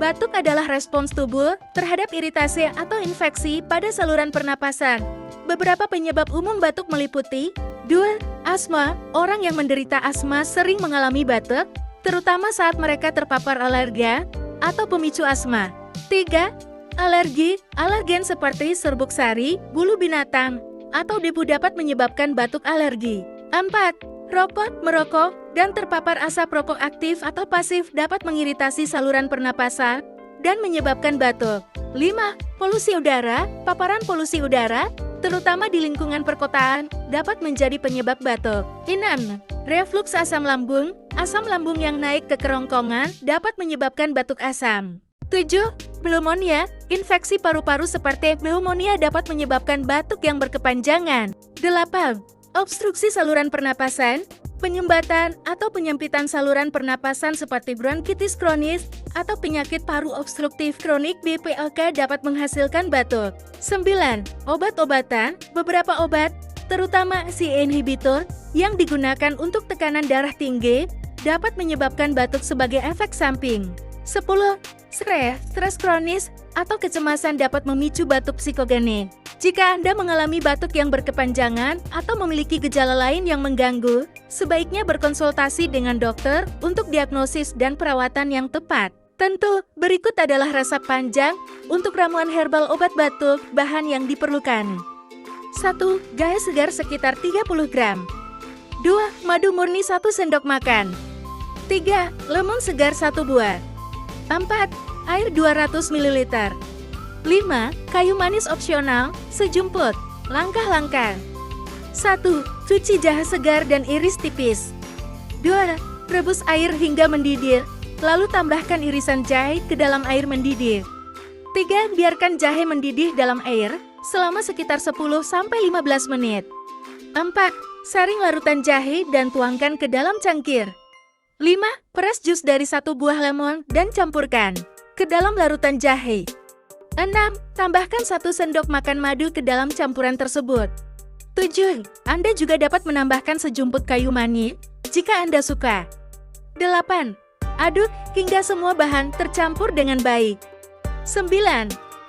Batuk adalah respons tubuh terhadap iritasi atau infeksi pada saluran pernapasan. Beberapa penyebab umum batuk meliputi 2. Asma. Orang yang menderita asma sering mengalami batuk, terutama saat mereka terpapar alergen atau pemicu asma. 3. Alergi. Alergen seperti serbuk sari, bulu binatang, atau debu dapat menyebabkan batuk alergi. 4. Rokok, merokok, dan terpapar asap rokok aktif atau pasif dapat mengiritasi saluran pernapasan dan menyebabkan batuk. 5. Polusi udara. Paparan polusi udara, terutama di lingkungan perkotaan, dapat menjadi penyebab batuk. 6. Refluks asam lambung. Asam lambung yang naik ke kerongkongan dapat menyebabkan batuk asam. 7. Pneumonia. Infeksi paru-paru seperti pneumonia dapat menyebabkan batuk yang berkepanjangan. 8. Obstruksi saluran pernapasan. Penyumbatan atau penyempitan saluran pernapasan seperti bronkitis kronis atau penyakit paru obstruktif kronik BPOK dapat menghasilkan batuk. 9. Obat-obatan. Beberapa obat, terutama si inhibitor, yang digunakan untuk tekanan darah tinggi, dapat menyebabkan batuk sebagai efek samping. 10. Stres kronis atau kecemasan dapat memicu batuk psikogenik. Jika Anda mengalami batuk yang berkepanjangan atau memiliki gejala lain yang mengganggu, sebaiknya berkonsultasi dengan dokter untuk diagnosis dan perawatan yang tepat. Tentu, berikut adalah resep panjang untuk ramuan herbal obat batuk, bahan yang diperlukan. 1. Jahe segar sekitar 30 gram. 2. Madu murni 1 sendok makan. 3. Lemon segar 1 buah. 4. Air 200 ml. 5. Kayu manis opsional, sejumput. Langkah-langkah. 1. Cuci jahe segar dan iris tipis. 2. Rebus air hingga mendidih, lalu tambahkan irisan jahe ke dalam air mendidih. 3. Biarkan jahe mendidih dalam air selama sekitar 10-15 menit. 4. Saring larutan jahe dan tuangkan ke dalam cangkir. 5. Peras jus dari 1 buah lemon dan campurkan ke dalam larutan jahe. 6. Tambahkan 1 sendok makan madu ke dalam campuran tersebut. 7. Anda juga dapat menambahkan sejumput kayu manis jika Anda suka. 8. Aduk hingga semua bahan tercampur dengan baik. 9.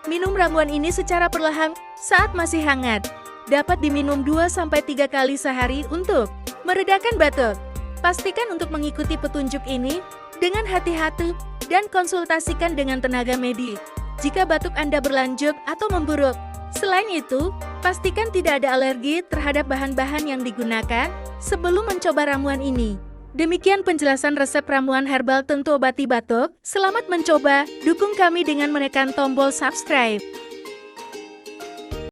Minum ramuan ini secara perlahan saat masih hangat. Dapat diminum 2-3 kali sehari untuk meredakan batuk. Pastikan untuk mengikuti petunjuk ini dengan hati-hati dan konsultasikan dengan tenaga medis jika batuk Anda berlanjut atau memburuk. Selain itu, pastikan tidak ada alergi terhadap bahan-bahan yang digunakan sebelum mencoba ramuan ini. Demikian penjelasan resep ramuan herbal tentu obati batuk. Selamat mencoba, dukung kami dengan menekan tombol subscribe.